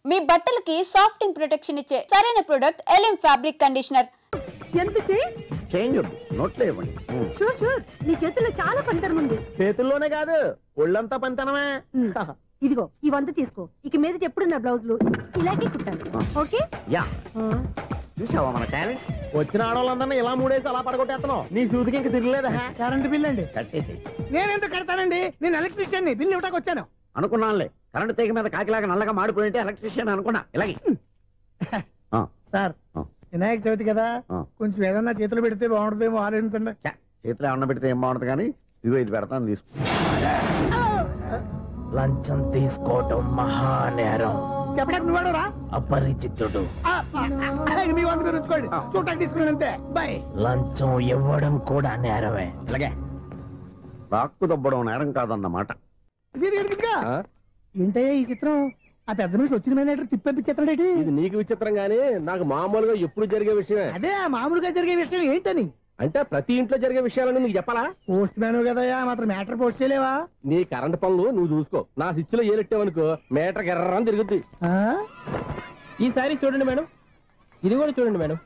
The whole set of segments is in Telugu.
మీ బట్టలకి సాఫ్టింగ్ ప్రొటెక్షన్ ఇచ్చే సరైన ప్రొడక్ట్ ఎలిమ్ ఫ్యాబ్రిక్ కండిషనర్. ఎంత చేంజ్ నోట్లో ఇవ్వండి. షూర్ షూర్, నీ చేతుల్లో చాలా పనితనం ఉంది. చేతుల్లోనే కాదు ఒళ్ళంతా పనితనమే. ఇదిగో ఈ 100 తీసుకో. ఇక మీద ఎప్పుడు నా బ్లౌజులు ఇలాగే కుట్టాను. ఓకే? యా. చూసావా మన టాలెంట్? వచ్చిన ఆడవాళ్ళందరినీ ఇలా మూడేసి అలా పడగొట్టేస్తున్నావు. నీ సూదికి ఇంక తిరగలేదా? కరెంట్ బిల్ అండి. కట్టేసి. నేనెందుకు కడతానండి? నేను ఎలక్ట్రీషియన్ ని. బిల్లు ఇవ్వడానికి వచ్చాను. అనుకున్నానులే, కరెంట్ తీగ మీద కాకిలాగా నల్లగా మాడిపోయింటే ఎలక్ట్రీషియన్ అనుకున్నా. ఇలాగే సార్, వినాయక చవితి కదా, కొంచెం ఏదన్నా చేతులు పెడితే బాగుంటుందేమో ఆలోచించండి. చేతిలో ఏమన్నా పెడితే ఏం బాగుంటుంది కానీ ఇదిగో ఇది పెడతాను, తీసుకో. లంచం తీసుకోవటం మహానేరం. చెప్పడానికి నువ్వాడురా అపరిచితుడు. మీ వంద మీరు ఉంచుకోండి, చూడటానికి తీసుకున్నాను అంతే. బాయ్. లంచం ఇవ్వడం కూడా నేరమే. ఇలాగే రాక్కు దబ్బడం నేరం కాదన్నమాట. ఏంటయ్యా ఈ చిత్రం? ఆ పెద్ద నుంచి వచ్చిన మేనేటర్ తిప్పించేస్తాడేంటి? ఇది నీకు విచిత్రం గానీ నాకు మామూలుగా ఎప్పుడు జరిగే విషయమే. అదే మామూలుగా జరిగే విషయం ఏంటని? అంటే ప్రతి ఇంట్లో జరిగే విషయాలని నీకు చెప్పాలా? పోస్ట్ మ్యాన్ కదయ్యా, మాత్రం మ్యాటర్ పోస్ట్ చేయలేవా? నీ కరెంట్ పనులు నువ్వు చూసుకో. నా స్విచ్ లో ఏలెట్టావనుకో మీటర్ ఎర్రని తిరుగుద్ది. ఈసారి చూడండి మేడం, ఇది కూడా చూడండి మేడం.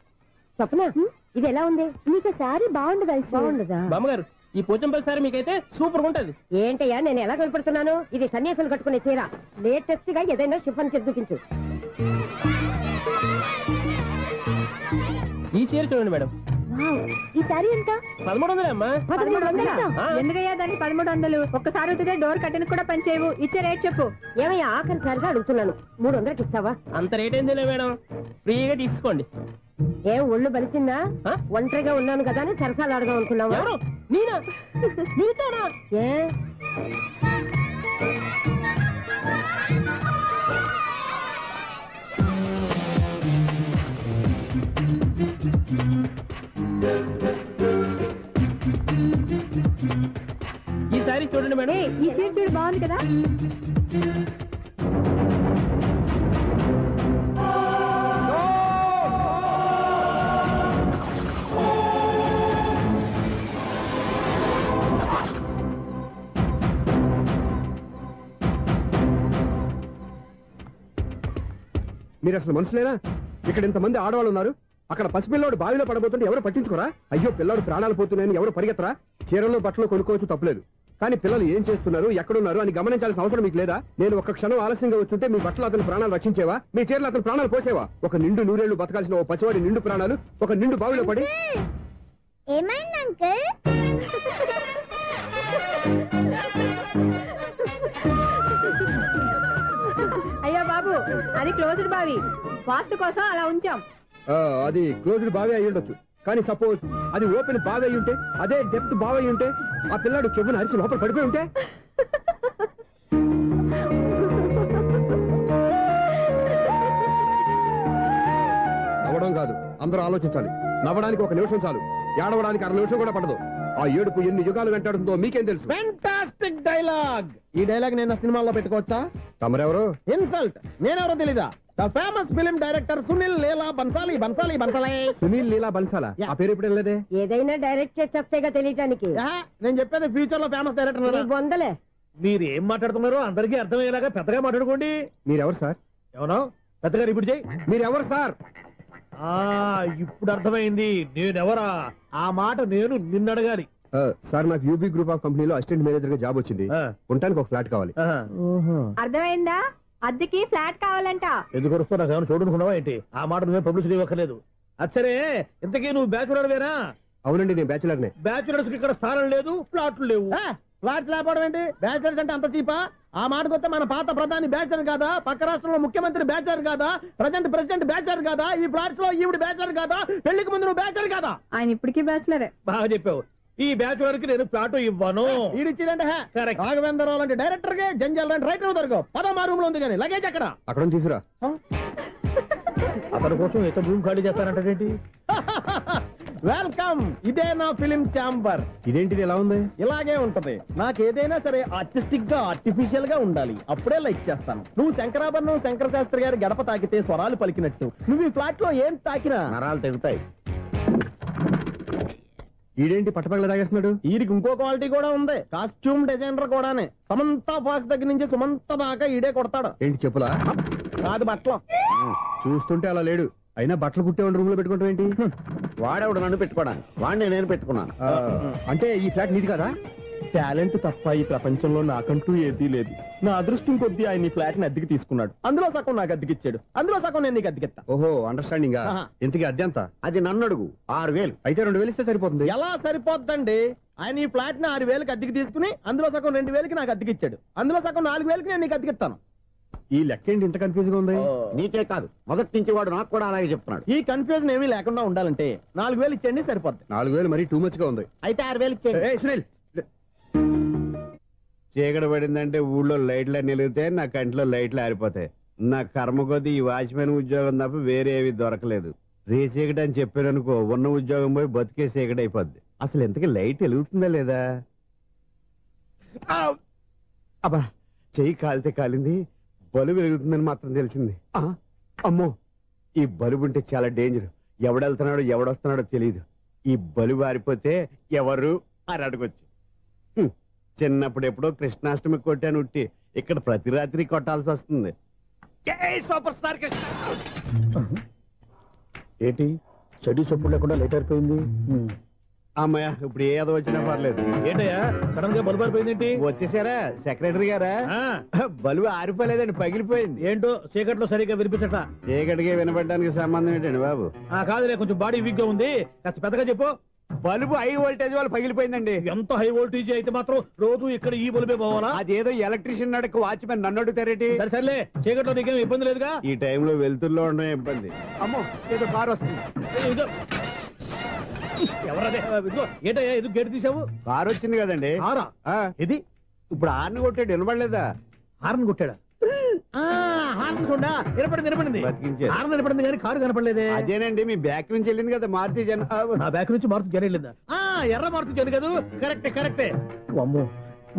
చెప్పనా, ఇది ఎలా ఉంది? నీకు సారీ బాగుండదా? బాగుండదా బామ్మగారు? ఈ పోచంపల్లి సారీ మీకైతే సూపర్ ఉంటది. ఏంటయ్యా నేను ఎలా కనపడుతున్నాను? ఇది సన్యాసులు కట్టుకునే చీర. లేటెస్ట్ గా ఏదైనా షిఫన్ చేసి చూపించు. ఈ చీర చూడండి మేడం. ఈ సారీ ఎంత? 1300 అమ్మా. 1300? ఎందుకయ్యా దాన్ని 1300? ఒక్కసారి అవుతుందే డోర్ కట్టెన్ కూడా పనిచేయవు. ఇచ్చే రేట్ చెప్పు. ఏమయ్యా ఆఖరిసారిగా అడుగుతున్నాను, 300కి ఇస్తావా? అంత రేట్ ఏందిలే మేడం, ఫ్రీగా తీసుకోండి. ఏం ఒళ్ళు బలిసిందా? ఒంటరిగా ఉన్నాను కదా అని సరసాలు అడదాం అనుకున్నావా? నేనా? నీతోనా? ఏ ఈ సారీ చూడండి మేడం. ఈ చీర చూడు, బాగుంది కదా? మీరు అసలు మనుషులేనా? ఇక్కడ ఇంతమంది ఆడవాళ్ళు ఉన్నారు, అక్కడ పసిపిల్లాడు బావిలో పడబోతుంటే ఎవరు పట్టించుకోరా? అయ్యో పిల్లాడు ప్రాణాలు పోతున్నాయని ఎవరు పరిగెత్తరా? చీరల్లో బట్టలు కొనుక్కోవచ్చు, తప్పలేదు. కానీ పిల్లలు ఏం చేస్తున్నారు, ఎక్కడున్నారు అని గమనించాల్సిన అవసరం మీకు లేదా? నేను ఒక్క క్షణం ఆలస్యంగా వచ్చుంటే మీ బట్టలు అతని ప్రాణాలు రక్షించేవా? మీ చీరలు అతని ప్రాణాలు పోసేవా? ఒక నిండు నూరేళ్లు బతకాల్సిన ఓ పసివాడి నిండు ప్రాణాలు ఒక నిండు బావిలో పడి. ఏమైంది అంకుల్? అయ్యో బాబు, అది క్లోజ్డ్ బావి, వాస్తు కోసం అలా ఉంచాం. అది క్లోజ్డ్ బావి అయి ఉండొచ్చు, కానీ సపోజ్ అది ఓపెన్ బావి అయి ఉంటే, అదే డెప్త్ బావి అయి ఉంటే, ఆ పిల్లాడు కెవ్వును అరిచి లోపల పడిపోయి ఉంటే? నవ్వడం కాదు, అందరూ ఆలోచించాలి. నవ్వడానికి 1 నిమిషం చాలు, ఏడవడానికి 1/2 నిమిషం కూడా పడదు. ఆ ఏడుపు ఎన్ని యుగాలు వెంటాడుతుందో మీకేం తెలుసు? Fantastic dialogue. ఈ డైలాగ్ నేను సినిమాలో పెట్టుకోవచ్చా? తమరెవరు? ఇన్సల్ట్. నేనెవరో తెలీదా? The famous film director Sunil Leela Bansali. Sunil Leela బన్సాలా? ఆ పేరు ఇప్పుడు లేదే. ఏదైనా డైరెక్ట్ చేసి చెప్తేగా తెలియటానికి. నేను చెప్పేది ఫ్యూచర్ లో ఫేమస్ డైరెక్టర్. బొందలే. మీరు ఏం మాట్లాడుతున్నారో అందరికీ అర్థమయ్యేలాగా పెద్దగా మాట్లాడుకోండి. మీరెవరు సార్? ఎవరో పెద్దగా రిపీట్ చేయి. మీరెవరు సార్? ఇప్పుడు అర్థమైంది నేనెవరా. ఆ మాట నేను నిన్ను అడగాలి. సార్, నాకు యూబీ గ్రూప్ ఆఫ్ కంపెనీలో అసిస్టెంట్ మేనేజర్ గా జాబ్ వచ్చింది. ఉండటానికి ఒక ఫ్లాట్ కావాలి. అర్థమైందా? అద్దెకి ఫ్లాట్ కావాలంట. ఎందుకు వస్తున్నా నాకు చూడనుకున్నావా ఏంటి? ఆ మాట నువ్వే పబ్లిసిటీ ఇవ్వక్కర్లేదు. అచ్చరే, ఇంతకీ నువ్వు బ్యాచులర్ వేరా? అవునండి, నేను బ్యాచులర్నే. బ్యాచులర్స్ కి ఇక్కడ స్థానం లేదు, ఫ్లాట్లు లేవు. ఫ్లాట్స్ లేకపోవడం ఏంటి? బ్యాచులర్స్ అంటే అంత చీపా? ఆ మాటకొస్తే మన పాత ప్రధాని బ్యాచర్ కాదా? పక్క రాష్ట్రంలో ముఖ్యమంత్రి బ్యాచర్ కాదా? ప్రెసిడెంట్ బ్యాచర్ కాదా? ఈ ఫ్లాట్స్ లో ఈవిడ బ్యాచర్ కాదా? పెళ్లికి ముందు నువ్వు బ్యాచర్ కాదా? ఆయన ఇప్పటికీ బ్యాచులరే. బాగా చెప్పావు. ఈ బ్యాచులర్ కి నేను ఫ్లాట్ ఇవ్వను. ఇడిచ్చిందంటే రాఘవేంద్రరావు లాంటి డైరెక్టర్ కి, జంజాల్ లాంటి రైటర్ దొరకవు. 10వ రూమ్ లో ఉంది కానీ లగేజ్ అక్కడ. అక్కడ తీసుకురా. అతని కోసం ఎంత రూమ్ ఖాళీ చేస్తానంటే వెల్కమ్. ఇదే నా ఫిలిం ఛాంబర్. ఇదేంటిది ఎలా ఉంది? ఇలాగే ఉంటది. నాకేదైనా సరే ఆర్టిస్టిక్ గా, ఆర్టిఫిషియల్ గా ఉండాలి. అప్పుడే లైక్ చేస్తాను. నువ్వు శంకరాభరణం శంకర శాస్త్రి గారి గడప తాకితే స్వరాలు పలికినట్టు నువ్వు ఈ ఫ్లాట్ లో ఏం తాకినా నరాలు తెగుతాయి. ఈడేంటి పట్టపగల తాగేస్తున్నాడు? వీడికి ఇంకో క్వాలిటీ కూడా ఉంది. కాస్ట్యూమ్ డిజైనర్ కూడానే. సమంత ఫాక్స్ దగ్గర నుంచి సుమంత దాకా ఈడే కొడతాడు. ఏంటి చెప్పులా? కాదు బట్టలు. చూస్తుంటే అలా లేడు. అయినా బట్టలు కుట్టేవాడి రూమ్ లో పెట్టుకుంటాం ఏంటి? వాడేవాడు నన్ను పెట్టుకోవడానికి, వాడిని నేను పెట్టుకున్నాను. అంటే ఈ ఫ్లాట్ నీది కదా? టాలెంట్ తప్ప ఈ ప్రపంచంలో నాకంటూ ఏదీ లేదు. నా అదృష్టం కొద్దీ ఆయన ఈ ఫ్లాట్ ని అద్దెకి తీసుకున్నాడు. అందులో సగం నాకు అద్దెకిచ్చాడు, అందులో సగం నేను నీకు అద్దెకిస్తా. ఓహో, అండర్స్టాండింగ్. ఇంతకీ అద్దె ఎంత? అది నన్ను అడుగు. 6,000. అయితే 2,000 ఇస్తే సరిపోతుంది. ఎలా సరిపోద్దండి? ఆయన ఈ ఫ్లాట్ ని 6,000కి అద్దెకి తీసుకుని అందులో సగం 2,000కి నాకు అద్దెకిచ్చాడు, అందులో సగం 4,000కి నేను నీకు అద్దెకిస్తాను. ఈ లెక్క ఏంటి ఇంత కన్ఫ్యూజ్ గా ఉంది? నీకే కాదు, మొదటి నుంచి వాడు నాకు కూడా అలాగే చెప్తున్నాడు. ఈ కన్ఫ్యూజన్ ఏమీ లేకుండా ఉండాలంటే 4,000 ఇచ్చేయండి, సరిపోద్ది. 4,000 మరీ టూ మచ్ గా ఉంది. అయితే 6,000 ఇచ్చేయండి. సునీల్, చీకటి పడిందంటే ఊళ్ళో లైట్లు అన్ని వెలిగితే నా కంటిలో లైట్లు ఆరిపోతాయి. నా కర్మ కొద్దీ ఈ వాచ్మెన్ ఉద్యోగం తప్ప వేరే ఏవి దొరకలేదు. రేచీకటి అని చెప్పారనుకో, ఉన్న ఉద్యోగం పోయి బతికే చీకటి అయిపోద్ది. అసలు ఇంతకీ లైట్ వెలుగుతుందా లేదా? అబ్బా, చెయ్యి కాలితే కాలింది, బలుబు వెలుగుతుందని మాత్రం తెలిసింది. అమ్మో, ఈ బలుబు ఉంటే చాలా డేంజర్. ఎవడెళ్తున్నాడో ఎవడొస్తున్నాడో తెలియదు. ఈ బలుబు ఆరిపోతే ఎవరు అని అడగొచ్చు. చిన్నప్పుడు ఎప్పుడో కృష్ణాష్టమి కొట్టాను ఉట్టి, ఇక్కడ ప్రతి రాత్రి కొట్టాల్సి వస్తుంది. Super star Krishna. ఏంటి చెడు చప్పుడు లేకుండా లేట్ అయిపోయింది? అమ్మయ్య, ఇప్పుడు ఏదో వచ్చినా పర్లేదు. ఏంటయ్యా సడన్ గా బల్బు అయిపోయింది? వచ్చేసారా సెక్రటరీ గారా? బలుబు ఆరిపోలేదండి, పగిలిపోయింది. ఏంటో చీకట్లో సరిగ్గా వినిపించట. చీకటిగా వినపడడానికి సంబంధం ఏంటండి బాబు? కాదులే, కొంచెం బాడీ వీక్ గా ఉంది, కాస్త పెద్దగా చెప్పు. బల్బు హై వోల్టేజ్ వాళ్ళు పగిలిపోయిందండి. ఎంత హై వోల్టేజ్ అయితే మాత్రం రోజు ఇక్కడ ఈ బల్బే పోవాలా? అదేదో ఎలక్ట్రీషియన్ అడగ వాచ్మెన్ నన్ను అడుగుతారేటి? సర్లే, చీకట్లో నీకేం ఇబ్బంది లేదుగా? ఈ టైంలో వెళ్తుల్లో ఉండడం ఇబ్బంది. అమ్మో, ఏదో కారు వస్తుంది. ఎవరదే? ఏంటయ్యా ఎందుకు గేటు తీసావు? కారు వచ్చింది కదండి. కారా? ఇది ఇప్పుడు హార్న్ కొట్టాడు, వినపడలేదా? హార్న్ కొట్టాడా? హార్న్ చూడా వినపడింది. బతికించాడు. హార్న్ వినపడింది కానీ కారు కనపడలేదే. అదేనండి, మీ బ్యాక్ నుంచి వెళ్ళింది కదా మారుతి జన. నా బ్యాక్ నుంచి మారుతి జన వెళ్ళిందా? ఎర్ర మారుతి జన కదా? కరెక్టే. అమ్మో,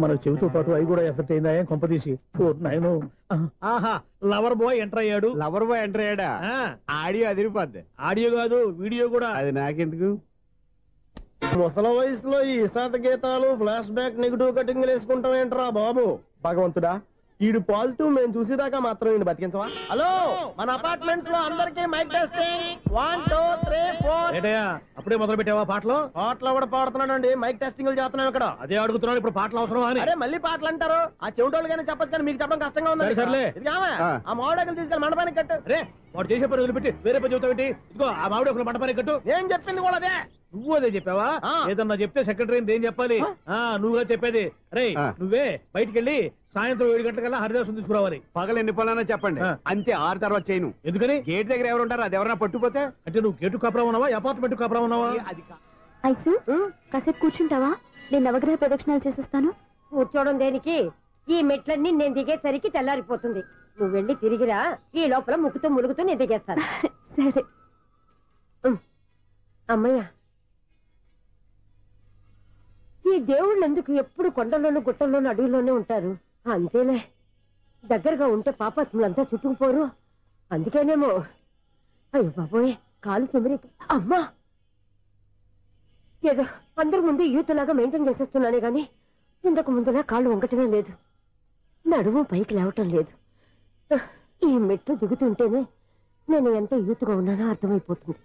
మన చెవితో పాటు అవి కూడా ఎఫెక్ట్ అయిందా కొంపదీసి? నాయను. ఆహా, లవర్ బాయ్ ఎంటర్ అయ్యాడు. లవర్ బాయ్ ఎంటర్ అయ్యాడా? ఆడియో అదిరిపోద్ది. ఆడియో కాదు, వీడియో కూడా. అది నాకెందుకు? ముసల వయసులో ఈ ఇసాత గీతాలు, ఫ్లాష్ బ్యాక్, నెగిటివ్ కటింగ్ వేసుకుంటాం ఏంట్రా బాబు? భగవంతుడా, ఈడు పాజిటివ్ మేము చూసేదాకా మాత్రం ఈయన బతికించవా? హలో, మన అపార్ట్మెంట్స్ లో అందరికీ మైక్ టెస్టింగ్. 1 2 3 4. ఏంటయ్యా అప్పుడే మొదలు పెట్టావా పాటలు? పాటలు కూడా పాడుతున్నాడు అండి, మైక్ టెస్టింగ్ చేస్తున్నాం ఇక్కడ. అదే అడుగుతున్నాడు, ఇప్పుడు పాటలు అవసరమా అని. అరే మళ్ళీ పాటలు అంటారు, ఆ చెవిటోళ్ళు కానీ చెప్పచ్చు కానీ మీకు చెప్పడం కష్టంగా ఉంది. సర్లే, ఆ మామిడాకులు తీసుకెళ్ళి మండపానికి కట్టు. రే, వాడు చేసే పని వదిలిపెట్టి వేరే పని చెబుతావు ఏంటి? ఇదిగో ఆ మామిడాకులు మండపానికి కట్టు. నేను చెప్పింది కూడా అదే. నువ్వు అదే చెప్పావా? ఏదన్నా చెప్తే సెక్రటరీ ఏం చెప్పాలి? నువ్వుగా చెప్పేది. రే, నువ్వే బయటికి వెళ్ళి సాయంత్రం 7 గంటలకల్లా హరిదాసు తీసుకురావాలి. పగలు ఎన్ని పనులన్నా చెప్పండి, అంతే. 6 తర్వాత చేయను. ఎందుకని? గేట్ దగ్గర ఎవరు ఉంటారు, అది ఎవరన్నా పట్టుపోతే. అంటే నువ్వు గేటు కాపురా ఉన్నావా, అపార్ట్మెంట్ కాపురా ఉన్నావా? ఐసు కాసేపు కూర్చుంటావా? నేను నవగ్రహ ప్రదక్షిణాలు చేసేస్తాను. కూర్చోవడం దేనికి? ఈ మెట్లన్నీ నేను దిగేసరికి తెల్లారిపోతుంది. నువ్వు వెళ్ళి తిరిగిరా, ఈ లోపల ముక్కుతూ ములుగుతూ నేను దిగేస్తాను. సరే అమ్మయ్య, ఈ దేవుళ్ళు ఎందుకు ఎప్పుడు కొండల్లోనూ గుట్టల్లోనూ అడవిలోనే ఉంటారు? అంతేలే, దగ్గరగా ఉంటే పాపాత్ములంతా చుట్టుకుపోరు. అందుకేనేమో. అయ్యో బాబోయ్, కాలు తిమిరి. అమ్మా, ఏదో అందరి ముందు యూత్లాగా మెయింటైన్ చేసేస్తున్నానే గాని ఇంతకు ముందులా కాళ్ళు వంకటమే లేదు, నడుము పైకి లేవటం లేదు. ఈ మెట్లు దిగుతుంటేనే నేను ఎంత యూత్గా ఉన్నానో అర్థమైపోతుంది.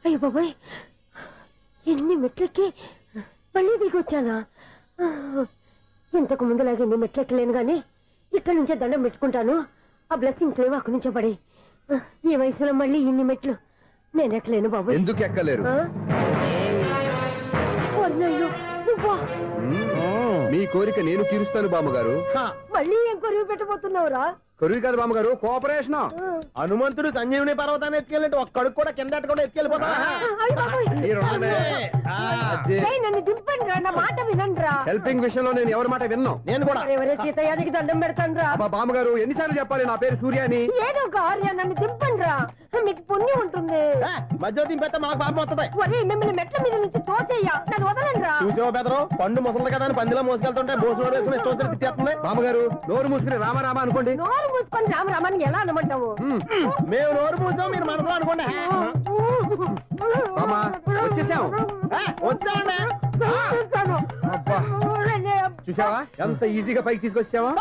అయ్యో బాబాయ్, ఎన్ని మెట్లెక్కి మళ్ళీ దిగొచ్చానా? ఇంతకు ముందులాగే ఎన్ని మెట్లెక్కలేను గాని ఇక్కడ నుంచే దండం పెట్టుకుంటాను. ఆ బ్లెస్సింగ్స్ లేవు అక్కడి నుంచే పడి. ఈ వయసులో మళ్ళీ ఇన్ని మెట్లు నేను ఎక్కలేను బాబు. ఎందుకు ఎక్కలేరు? మీ కోరిక నేను తీరుస్తాను బామ్మగారు. మళ్ళీ ఏం కొరివి పెట్టబోతున్నావురా? కొరివి కాదు బామ్మగారు, కోఆపరేషన్. హనుమంతుడు సంజీవుని పర్వతాన్ని ఎత్తుకెళ్ళి ఒక్కడికి కూడా కింద కూడా ఎత్తుకెళ్ళిపోతా. నన్ను దింపండి రా, నా మాట వినండి రా. హెల్పింగ్ విషయంలో నేను ఎవరి మాట విన్నాను. నేను కూడా ఎవరే సీతయ్యానికి దండం పెడతాను రా. బామ్మగారు ఎన్నిసార్లు చెప్పాలి నా పేరు సూర్య అని? ఏదో ఒక ఆర్య, నన్ను దింపండి రా, మీకు పుణ్యం ఉంటుంది. మధ్య దింపేస్తే మాకు పాపం వస్తుంది. మిమ్మల్ని మెట్ల మీద నుంచి తోసేయ్యా, నన్ను వదలండి రా. చూసావో బెదరు, పండు ముసలి కదా అని పందిలో మోసుకెళ్తుంటే బోసులో వేసుకుని ఇష్టం తిట్టేస్తుంది. బామ్మగారు నోరు మూసుకుని రామారామ అనుకోండి. నోరు మూసుకొని రామరామని ఎలా అనమంటావు? మేము నోరు మూసాం, మీరు మనసులో అనుకోండి. వచ్చేసాం. వచ్చామండి. చూసావా ఎంత ఈజీగా పైకి తీసుకొచ్చావా?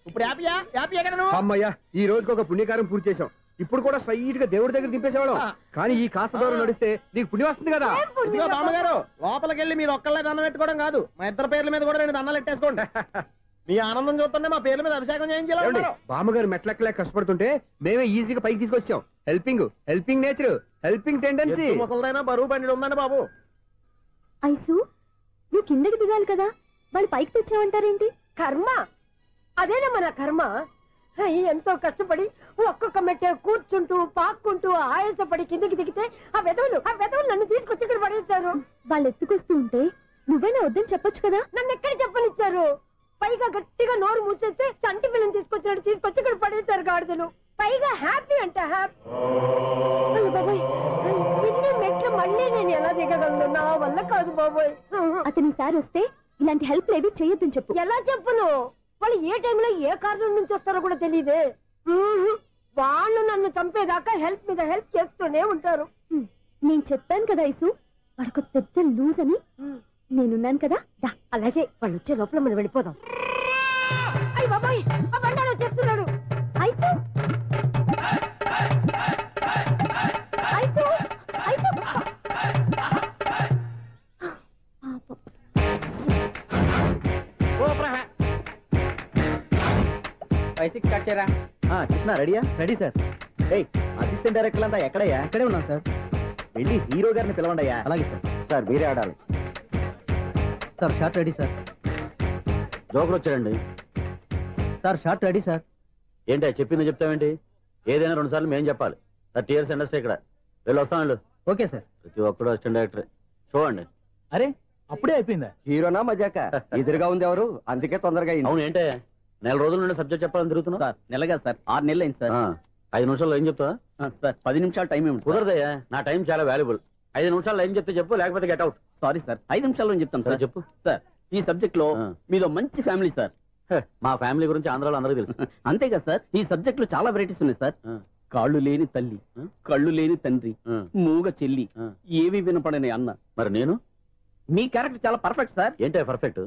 ఇప్పుడు హ్యాపీయా కదా నువ్వు? అమ్మయ్యా, ఈ రోజుకి ఒక పుణ్యకారం పూర్తి చేసాం. ఇప్పుడు కూడా స్ట్రైట్ గా దేవుడి దగ్గర దింపేసేవాళ్ళం. కానీ ఈ కాస్త దూరం నడిస్తే నీకు పుణ్యం వస్తుంది కదా. ఇదిగో బామ్మగారు, లోపలికి వెళ్ళి మీరు ఒక్కళ్ళే దండం పెట్టుకోవడం కాదు, మా ఇద్దరు పేర్ల మీద కూడా 2 దండాలు ఎట్టేసుకోండి. మీ ఆనందం చూస్తుంటే మా పేర్ల మీద అభిషేకం చేయించాలి. బామ్మగారు మెట్లెక్కలే కష్టపడుతుంటే మేమే ఈజీగా పైకి తీసుకొచ్చాం. Helping nature, helping tendency. ముసలిదైనా బరువు బండి ఉందండి బాబు. ఐసు నువ్వు కిందకి దిగాలి కదా, వాళ్ళు పైకి తెచ్చావంటారేంటి? కర్మ అదేనా మన కర్మ. ఎంతో కష్టపడి ఒక్కొక్క మెట్టే కూర్చుంటూ పాక్కుంటూ ఆయాసపడి కిందకి దిగితే ఆ వెధవులు నన్ను తీసుకొచ్చి ఇక్కడ పడేశారు. వాళ్ళు ఎత్తుకొస్తూ ఉంటే నువ్వేనా వద్దని చెప్పొచ్చు కదా. నన్ను ఎక్కడ చెప్పనిచ్చారు? పైగా గట్టిగా నోరు మూసేస్తే చంటి పిల్లని తీసుకొచ్చినట్టు తీసుకొచ్చి ఇక్కడ పడేశారు గాడిదలు. పైగా హ్యాపీ అంటే హ్యాపీ. బాబోయ్, ఇన్ని మెట్లు మళ్ళీ నేను ఎలా దిగగలను? నా వల్ల కాదు బాబోయ్. అతని సారి వస్తే ఇలాంటి హెల్ప్ లేవి చేయొద్దని చెప్పు. ఎలా చెప్పును? వాళ్ళు ఏ టైంలో ఏ కారణం నుంచి వస్తారో కూడా తెలియదే. వాళ్ళు నన్ను చంపేదాకా హెల్ప్ మీద హెల్ప్ చేస్తూనే ఉంటారు. నేను చెప్పాను కదా ఐసు, వాడికి పెద్ద లూజ్ అని. నేనున్నాను కదా. అలాగే వాళ్ళు వచ్చే లోపల మనం వెళ్ళిపోదాం. అయ్య బాబాయ్, ఆ బండారు వచ్చేస్తున్నాడు. ఐసు ఐసు ఐసు కృష్ణ రెడీయా? Ready sir. అసిస్టెంట్ డైరెక్టర్ అంతా ఎక్కడయ్యా? ఇక్కడే ఉన్నాం సార్. వెళ్ళి హీరో గారిని పిలవండి అయ్యా. అలాగే సార్. సార్ మీరే ఆడాలి sir. Short ready sir. Joker వచ్చాడండి సార్. Short ready sir. ఏంటి చెప్పింది చెప్తావేంటి? ఏదైనా 2 సార్లు మేము చెప్పాలి. 30 years ఇండస్ట్రీ ఇక్కడ. వెళ్ళి వస్తాను. Okay sir. ప్రతి ఒక్కడు అసిస్టెంట్ డైరెక్టర్. చూడండి. అరే అప్పుడే అయిపోయిందా? హీరోనా మజాక? ఎదురుగా ఉంది ఎవరు, అందుకే తొందరగా. అవును ఏంటే 4 రోజుల నుండి సబ్జెక్ట్ చెప్పాలని తిరుగుతున్నా సార్. నెలగా సార్, 6 నెలలు అయింది సార్. 5 నిమిషాల్లో ఏం చెప్తా సార్? 10 నిమిషాలు టైం ఏమి కుదరదయ్యా. నా టైం చాలా వాల్యుబుల్. 5 నిమిషాల్లో ఏం చెప్తే చెప్పు, లేకపోతే గెట్ అవుట్. సారీ సార్, 5 నిమిషాల్లో చెప్తాను సార్. చెప్పు సార్. ఈ సబ్జెక్ట్ లో మీదో మంచి ఫ్యామిలీ సార్. మా ఫ్యామిలీ గురించి ఆంధ్రాలో అందరికీ తెలుసు. అంతేగా సార్, ఈ సబ్జెక్ట్ లో చాలా వెరైటీస్ ఉన్నాయి సార్. కాళ్ళు లేని తల్లి, కళ్ళు లేని తండ్రి, మూగ చెల్లి, ఏవి వినపడని అన్న. మరి నేను మీ క్యారెక్టర్ చాలా పర్ఫెక్ట్ సార్. ఏంటి పర్ఫెక్ట్?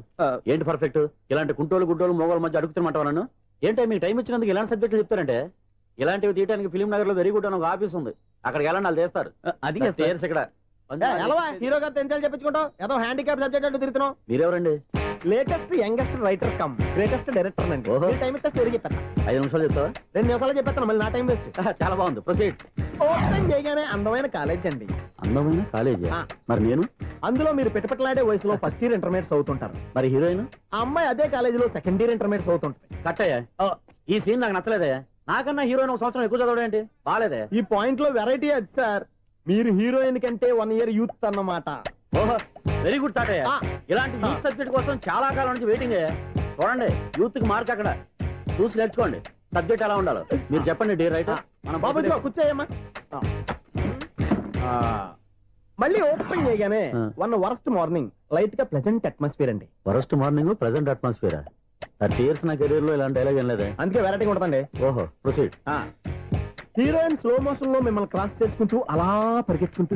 ఏంటి పర్ఫెక్ట్? ఇలాంటి కుంటోళ్ళు గుడ్డోళ్ళు మోగోళ్ళ మధ్య అడుగుతున్నమాట నన్ను. ఏంటో మీకు టైం ఇచ్చినందుకు ఇలాంటి సబ్జెక్టులు చెప్తారంటే, ఇలాంటివి తీయడానికి ఫిలిం నగర్ లో వెరీ గుడ్ అని ఒక ఆఫీస్ ఉంది. అక్కడికి వెళ్ళండి, వాళ్ళు చేస్తారు. అది ఇక్కడ హీరో గారితో ఎంజాయ్ చెప్పించుకుంటాం. ఏదో హ్యాండిక్యాప్ సబ్జెక్ట్ అంటూ తిరుగుతున్నాం. మీరెవరండి? Latest youngest writer cum greatest director అండి. టైం ఇస్తే స్టోరీ చెప్పేస్తా. 5 నిమిషాలు చెప్తావా? 2 నిమిషాలు చెప్పేస్తాను, మళ్ళీ నా టైం వేస్ట్. చాలా బాగుంది, ప్రొసీడ్. ఓపెన్ చేయగానే అందమైన కాలేజ్ అండి. అందమైన కాలేజ్? మరి నేను? అందులో మీరు పెట్టుపట్లాడే వయసులో ఫస్ట్ ఇయర్ ఇంటర్మీడియట్స్ అవుతుంటారు. మరి హీరోయిన్? ఆ అమ్మాయి అదే కాలేజీలో సెకండ్ ఇయర్ ఇంటర్మీడియట్స్ అవుతుంటుంది. కట్టయ్యా, ఈ సీన్ నాకు నచ్చలేదయ్యా. నాకన్నా హీరోయిన్ 1 సంవత్సరం ఎక్కువ చదవడం ఏంటి? బాగాలేదే. ఈ పాయింట్ లో వెరైటీ అది సార్. మీరు హీరోయిన్ కంటే 1 year యూత్ అన్నమాట. ఓహో, వెరీ గుడ్ థాట్ అయ్యా. ఇలాంటి యూత్ సబ్జెక్ట్ కోసం చాలా కాలం నుంచి వెయిటింగ్ అయ్యా. చూడండి, యూత్ కి మార్క్ అక్కడ చూసి నేర్చుకోండి. సబ్జెక్ట్ ఎలా ఉండాలో మీరు చెప్పండి డియర్ రైటర్. మన బాబు కూర్చోయమ్మా. మళ్ళీ ఓపెన్ చేయగానే 1 వరస్ట్ మార్నింగ్, లైట్ గా ప్లెజెంట్ అట్మాస్ఫియర్ అండి. Worst morning, pleasant atmosphere. 30 years నా కెరీర్ లో ఇలాంటి డైలాగ్ ఏం లేదే. అందుకే వెరైటీ ఉంటుందండి. ఓహో, ప్రొసీడ్. హీరోయిన్ స్లో మోషన్ లో మిమ్మల్ని క్రాస్ చేసుకుంటూ అలా పరిగెత్తుకుంటూ.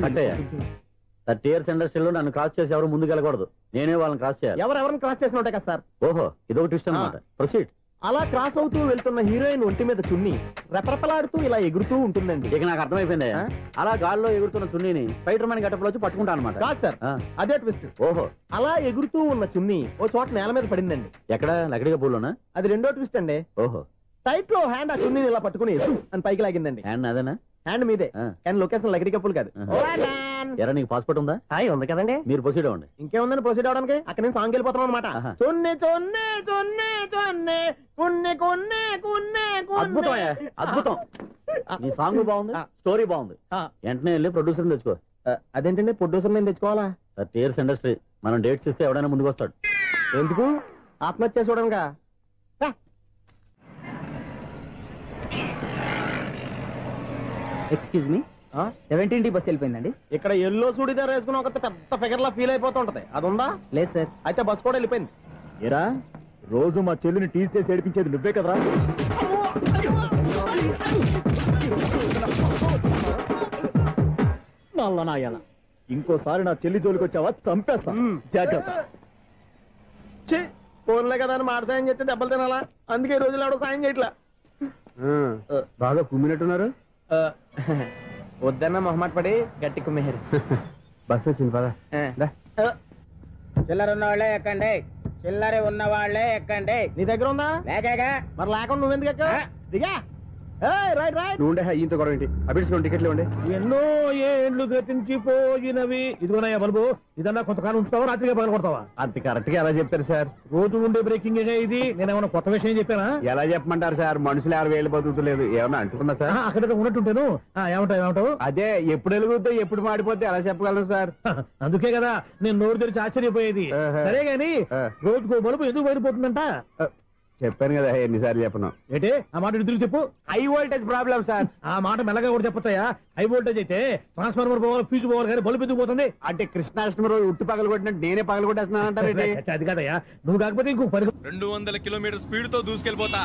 30 years ఇండస్ట్రీలో నన్ను క్రాస్ చేసి ఎవరు ముందుకు వెళ్ళకూడదు, నేనే వాళ్ళని క్రాస్ చేయాలి. ఎవరెవరిని క్రాస్ చేసిన ఉంటాయి కదా సార్. ఓహో, ఇదొక ట్విస్ట్ అన్నమాట. ప్రొసీడ్. అలా క్రాస్ అవుతూ వెళ్తున్న హీరోయిన్ ఒంటి మీద చున్ని రెపరెపలాడుతూ ఇలా ఎగురుతూ ఉంటుందండి. ఇక నాకు అర్థమైపోయింది. అలా గాల్లో ఎగురుతున్న చున్నీని స్పైడర్ మ్యాన్ గెటప్ లో వచ్చి పట్టుకుంటా అనమాట. కాదు సార్, అదే ట్విస్ట్. ఓహో, అలా ఎగురుతూ ఉన్న చున్ని ఓ చోట నేల మీద పడిందండి. ఎక్కడ? లకడిగా పూలోనా? అది రెండో ట్విస్ట్ అండి. ఓహో, టైట్ లో హ్యాండ్ ఆ చున్నీని ఇలా పట్టుకుని అని పైకి లాగిందండి. హ్యాండ్ అదేనా? హ్యాండ్ మీదే, కానీ లొకేషన్ లకడి కప్పులు కాదు. ఎరా, నీకు పాస్పోర్ట్ ఉందా? ఉంది కదండి. మీరు ప్రొసీడ్ అవ్వండి. ఇంకేముందని ప్రొసీడ్ అవడానికి? అక్కడ నేను సాంగ్ వెళ్ళిపోతాం అనమాట. చొన్నే చొన్నే చొన్నే చొన్నే కున్నే కొన్నే కున్నే. అద్భుతం, అద్భుతం. ఈ సాంగ్ బాగుంది, స్టోరీ బాగుంది. వెంటనే వెళ్ళి ప్రొడ్యూసర్ తెచ్చుకో. అదేంటండి ప్రొడ్యూసర్ నేను తెచ్చుకోవాలా? 30 years ఇండస్ట్రీ, మనం డేట్స్ ఇస్తే ఎవడైనా ముందుకు వస్తాడు. ఎందుకు? ఆత్మహత్య చూడనుగా. Excuse me, 17D bus వెళ్ళిపోయిందండి. ఇక్కడ ఎల్లో చూడిదార్ వేసుకుని ఒక పెద్ద ఫిగర్ లా ఫీల్ అయిపోతుంటది, అది ఉందా? లేదు సార్. అయితే బస్ కూడా వెళ్ళిపోయింది. ఏరా, రోజు మా చెల్లిని టీస్ చేసి ఏడిపించేది నువ్వే కదరా? ఇంకోసారి నా చెల్లి జోలికి వచ్చావా చంపేస్తా. జాగ్రత్త. ఫోన్లే కదా అని మాట సాయం చేస్తే దెబ్బలు తినాలా? అందుకే ఈ రోజులు ఎవడో సాయం చేయట్లా. బాగా కుమ్మినట్టున్నారు. వద్దన్న మొహమాట పడి గట్టి కుమ్మేరు. బస్సు వచ్చింది పద. చిల్లర ఉన్న వాళ్ళే ఎక్కండి, చిల్లర ఉన్న వాళ్ళే ఎక్కండి. నీ దగ్గర ఉందా? లేకగా మరి లేకుండా నువ్వెందుకు ఎక్కావు? దిగా. Right right. నువ్వు ఉండే ఈయంతో గొడవ ఏంటి? అభిడ్చుకోండి, టికెట్లు ఇవ్వండి. ఎన్నో ఏండ్లు గతించిపోయినవి. ఇదిగోనయ్యా బల్బు, ఇదన్నా కొంతకాలం ఉంచుతావా, రాత్రిగా పగల కొడతావా? అంత కరెక్ట్ గా ఎలా చెప్తారు సార్? రోజు ఉండే బ్రేకింగ్ ఇది. నేనేమన్నా కొత్త విషయం చెప్పానా? ఎలా చెప్పమంటారు సార్? మనుషులు 60 బతుకుతలేదు. ఏమన్నా అంటున్నా సార్? అక్కడ ఉన్నట్టుంటాను. ఏమంటావు? అదే ఎప్పుడు వెలుగుతో ఎప్పుడు మాడిపోతే ఎలా చెప్పగలరు సార్? అందుకే కదా నేను నోరు తెరిచి ఆశ్చర్యపోయేది. సరే గాని రోజుకో బల్బు ఎందుకు బయటపోతుందంట? చెప్పాను కదా ఎన్నిసార్లు చెప్పను. ఏంటి ఆ మాట ఎదురు చెప్పు. High voltage problem sir. ఆ మాట మెల్లగా కూడా చెప్పతాయా? హై వోల్టేజ్ అయితే ట్రాన్స్ఫార్మర్ పోవాలి, ఫ్యూజ్ పోవాలి, కానీ బల్బు ఎందుకు పోతుంది? అంటే కృష్ణాష్టమి రోజు ఉట్టి పగలు కొట్టినట్టు నేనే పగలు కొట్టేస్తున్నాను అంటారు. అది కాదయ్యా, నువ్వు కాకపోతే ఇంకో 200 కిలోమీటర్ స్పీడ్ తో దూసుకెళ్ళిపోతా.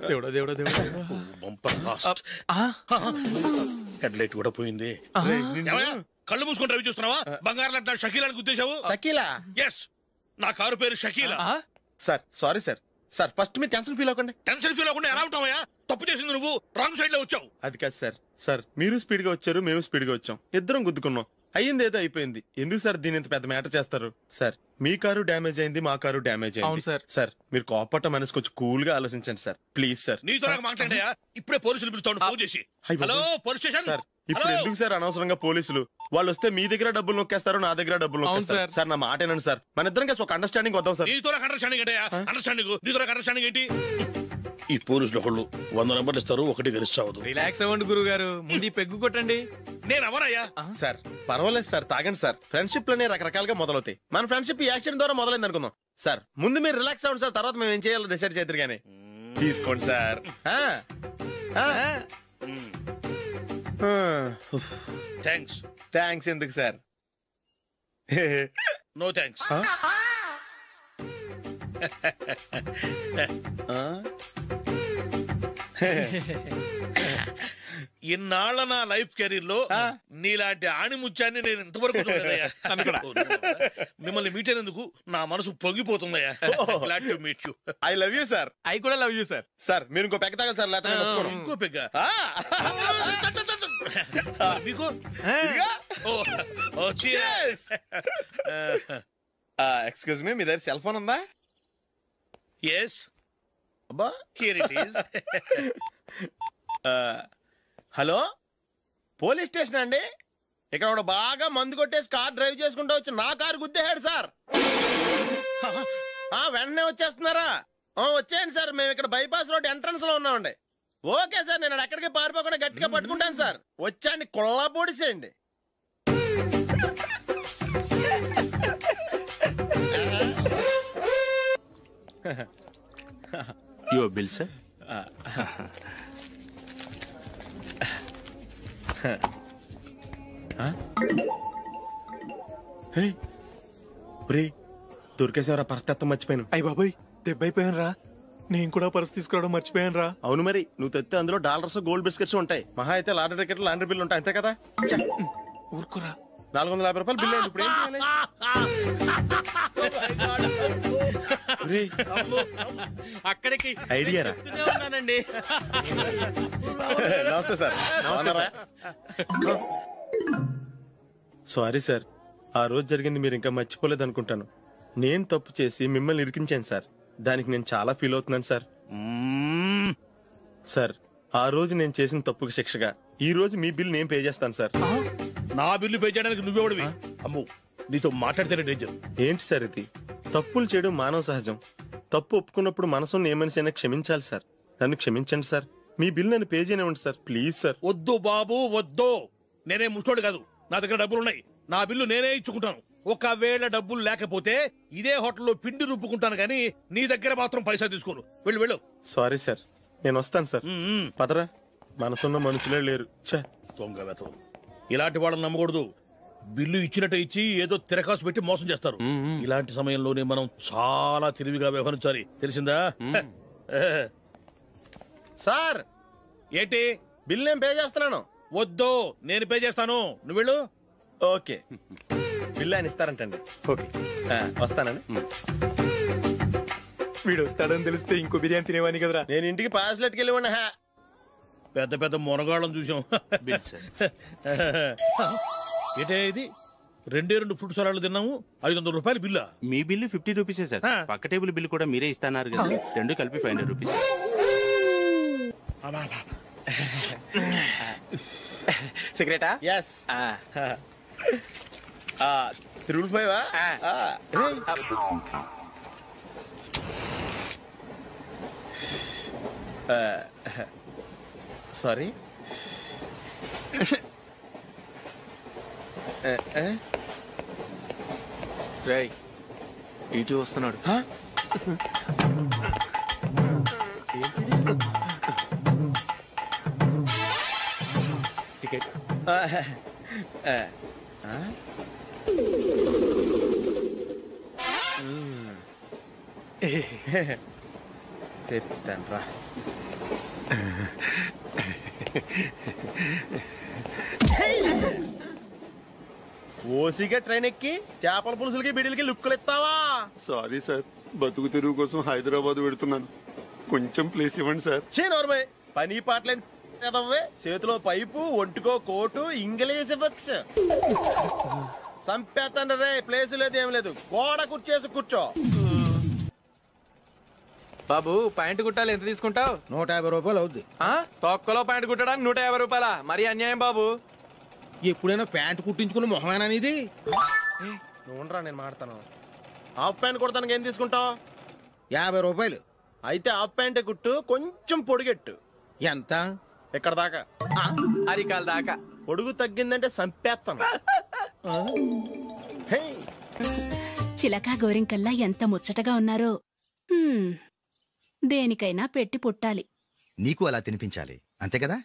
దేవుడా దేవుడా దేవుడా, బంపర్ లాస్ట్. హెడ్ లైట్ కూడా పోయింది. కళ్ళు మూసుకొని రవి చూస్తున్నావా? బంగారం లాంటి షకీలాని గుర్తించావు? షకీలా? ఎస్, నా కారు పేరు Shakeela. Sir sorry sir. Sir first మీరు టెన్షన్ ఫీల్ అవ్వకండి. టెన్షన్ ఫీల్ అవ్వకుండా ఎలా ఉంటావయ్యా? తప్పు చేసింది నువ్వు, రాంగ్ సైడ్ లో వచ్చావు. అది కాదు సార్. సార్ మీరు స్పీడ్ గా వచ్చారు, మేము స్పీడ్ గా వచ్చాం, ఇద్దరం గుద్దుకున్నాం. అయ్యింది ఏదో అయిపోయింది. ఎందుకు సార్ దీని ఇంత పెద్ద మ్యాటర్ చేస్తారు? సార్ మీ కారు డ్యామేజ్ అయింది, మా కారు డ్యామేజ్ అయింది. సార్ మీరు కోపట్ట మనసు కొంచెం కూల్ గా ఆలోచించండి సార్, ప్లీజ్ సార్. నీతో నాకు మాట్లాడాయా? ఇప్పుడే పోలీసులు పిలుస్తాను, ఫోన్ చేసి. Hello police station. సార్ ఇప్పుడు ఎందుకు సార్ అనవసరంగా పోలీసులు? వాళ్ళు వస్తే మీ దగ్గర డబ్బులు నొక్కేస్తారు, నా దగ్గర డబ్బులు నొక్కేస్తారు. సార్ నా మాట ఏనండి సార్, మన ఇద్దరం కలిసి ఒక అండర్స్టాండింగ్ వద్దాం సార్. నీతో నాకు అండర్స్టాండింగ్ ఏంటయ్యా? అండర్స్టాండింగ్ నీతో నాకు అండర్స్టాండింగ్ ఏంటి? ఈ పోలీసులు ఒకళ్ళు 100 నెంబర్లు ఇస్తారు, ఒకటి గెలుస్తావు. రిలాక్స్ అవ్వండి గురువు గారు, ముందు పెగ్గు కొట్టండి. నేను ఎవరయ్యా? సార్ పర్వాలేదు సార్, తాగండి సార్. ఫ్రెండ్షిప్ లోనే రకరకాలుగా మొదలవుతాయి. మన ఫ్రెండ్షిప్ ఈ యాక్సిడెంట్ ద్వారా మొదలైంది అనుకుందాం. సార్ ముందు మీరు రిలాక్స్ అవ్వండి సార్, తర్వాత మేము ఏం చేయాలో డిసైడ్ చేద్దరు గానీ. తీసుకోండి సార్. థ్యాంక్స్. థ్యాంక్స్ ఎందుకు సార్? No thanks. ఇన్నాళ్ళ నా లైఫ్ కెరీర్ లో నీలాంటి ఆణిముత్యాన్ని నేను ఇంతవరకు చూడలేదయ్యా. మిమ్మల్ని మీట్ అయినందుకు నా మనసు పొంగిపోతుందయ్యా. Glad to meet you. I love you sir. I కూడా లవ్ యూ సార్. సార్ మీరు ఇంకో పెగ్గ తాగాలి సార్, లేకపోతే ఇంకో పెగ్గ. మీకు ఎక్స్క్యూజ్ మీ, మీ దగ్గర సెల్ ఫోన్ ఉందా? ఎస్. అబ్బా here it is. Hello police station అండి. ఇక్కడ ఒక బాగా మందు కొట్టేసి కార్ డ్రైవ్ చేసుకుంటూ వచ్చి నా కారు గుద్దేశాడు సార్. వెంటనే వచ్చేస్తున్నారా? వచ్చేయండి సార్, మేము ఇక్కడ బైపాస్ రోడ్ ఎంట్రన్స్ లో ఉన్నామండి. ఓకే సార్, నేను ఎక్కడికి పారిపోకుండా గట్టిగా పట్టుకుంటాను సార్. వచ్చాండి, కుళ్ళా పొడిసేయండి. Your bill sir. దొరికేసేవరా? పరిస్థితి మర్చిపోయాను. అయ్య బాబాయ్, దెబ్బైపోయాను రా. నేను కూడా పర్స్ తీసుకురావడం మర్చిపోయాను రా. అవును మరి, నువ్వు తెస్తే అందులో డాలర్స్ గోల్డ్ బిస్కెట్స్ ఉంటాయి. మహా అయితే లాటరీ టికెట్ లాండ్రీ బిల్లు ఉంటాయి, అంతే కదా? ఊరుకురా. 450 రూపాయలు బిల్లు అయింది. ఇప్పుడు ఏం చేయాలి? అక్కడికి ఐడియా రా. ఉన్నానండి. నమస్తే సార్. సారీ సార్, ఆ రోజు జరిగింది మీరు ఇంకా మర్చిపోలేదు అనుకుంటాను. నేను తప్పు చేసి మిమ్మల్ని ఇరికించాను సార్. దానికి నేను చాలా ఫీల్ అవుతున్నాను సార్. సార్ ఆ రోజు నేను చేసిన తప్పుకి శిక్షగా ఈ రోజు మీ బిల్ నేను పే చేస్తాను సార్. నా బిల్లు పే చేయడానికి నువ్వెవడివి? అమ్మో, నీతో మాట్లాడితేనే డేంజర్. ఏంటి సార్ ఇది? తప్పులు చేయడం మానవ సహజం. తప్పు ఒప్పుకున్నప్పుడు మనసుని ఏ మనిషి అయినా క్షమించాలి సార్. నన్ను క్షమించండి సార్. మీ బిల్ నన్ను పే చేయనివ్వండి సార్, ప్లీజ్ సార్. వద్దు బాబు వద్దు. నేనే ముష్టోడు కాదు, నా దగ్గర డబ్బులు ఉన్నాయి. నా బిల్లు నేనే ఇచ్చుకుంటాను. ఒకవేళ డబ్బులు లేకపోతే ఇదే హోటల్లో పిండి రుబ్బుకుంటాను, కానీ నీ దగ్గర మాత్రం పైసా తీసుకోను. వెళ్ళు వెళ్ళు. సారీ సార్, నేను వస్తాను సార్. పదరా, మనసున్న మనుషులే లేరు. దొంగ వెతవు. ఇలాంటి వాళ్ళని నమ్మకూడదు. బిల్లు ఇచ్చినట్టు ఇచ్చి ఏదో తిరకాసు పెట్టి మోసం చేస్తారు. ఇలాంటి సమయంలోనే మనం చాలా తెలివిగా వ్యవహరించాలి, తెలిసిందా? సార్ ఏంటి? బిల్ నేను పే చేస్తున్నాను. వద్దు, నేను పే చేస్తాను, నువ్వు వెళ్ళు. ఓకే, బిల్ ఆయన ఇస్తారంటండి. ఓకే, వస్తానండి. వీడు వస్తాడని తెలిస్తే ఇంకో బిర్యానీ తినేవాని కదరా. నేను ఇంటికి పాస్లెట్కి వెళ్ళి ఉన్నా. పెద్ద పెద్ద మునగాళ్ళం చూసాం. ఏంటే ఇది? 2 ఫ్రూట్ సలాడ్లు తిన్నాము, 500 రూపాయలు బిల్లా? మీ బిల్లు 50 రూపీసే సార్. పక్క టేబుల్ బిల్లు కూడా మీరే ఇస్తున్నారు కదా, 2 కలిపి 500 రూపీస్. సిగరెటా? ఎస్. 355 సారీ. రేయ్, ఇటు వస్తున్నాడు. టికెట్. చెప్తాను రా. ఓసిగా ట్రైన్ ఎక్కి చేపల పులుసులకి బిడిలకి లుక్కులు ఇస్తావా? సారీ సార్, బతుకు తెరువు కోసం హైదరాబాద్ పెడుతున్నాను, కొంచెం ప్లేస్ ఇవ్వండి సార్. నోర్మే, పని పాటలేని చేతిలో పైపు, ఒంటికో కోటు, ఇంగ్లీష్ బుక్స్. సంపేతండ్రి రే, ప్లేస్ లేదు ఏం లేదు, గోడ కుర్చేసి కూర్చో. బాబు, ప్యాంటు కుట్టాలి, ఎంత తీసుకుంటావు? 150 రూపాయలు అవుద్ది. తొక్కలో ప్యాంటు కుట్టడానికి 150 రూపాయల? మరి అన్యాయం బాబు. ఎప్పుడైనా ప్యాంటు కుట్టించుకున్న మొహమేనా ఇది? నువ్వురా, నేను మాడతాను. హాఫ్ ప్యాంట్ కుడతానికి ఏం తీసుకుంటావు? 50 రూపాయలు. అయితే హాఫ్ ప్యాంటే కుట్టు, కొంచెం పొడిగెట్టు. ఎంత? ఎక్కడ దాకా? అరికాల దాకా. పొడుగు తగ్గిందంటే సంపేస్తాను. చిలకా గోరింకల్లా ఎంత ముచ్చటగా ఉన్నారో. దేనికైనా పెట్టి పుట్టాలి. నీకు అలా తినిపించాలి, అంతే కదా?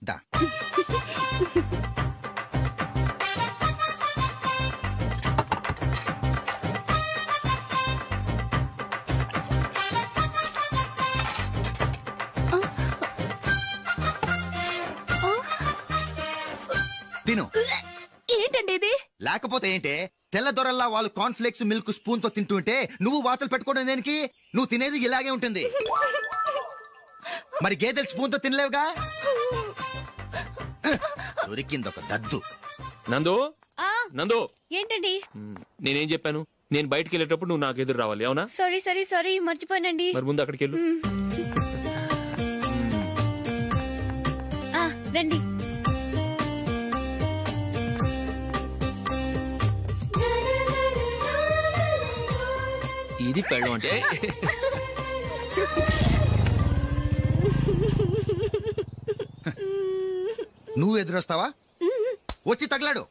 దా. తిను. ఏంటండి ఇది? లేకపోతే ఏంటే, తెల్ల దొరల్లా వాళ్ళు కార్న్ఫ్లేక్స్ మిల్క్ స్పూన్ తో తింటుంటే నువ్వు వాతలు పెట్టుకోవడం దేనికి? నువ్వు తినేది ఇలాగే ఉంటుంది. మరి గేదెలు స్పూన్ తో తినలేవుగా. దొరికిందొక దద్దు. నందు, నందు, ఏంటండి? నేనేం చెప్పాను? నేను బయటికి వెళ్ళేటప్పుడు నువ్వు నాకు ఎదురు రావాలి, అవునా? సారీ మర్చిపోయానండి. మరి ముందు అక్కడికి వెళ్ళు. రండి. ఇది పెళ్ళం అంటే. నువ్వు ఎదురొస్తావా? వచ్చి తగలాడు.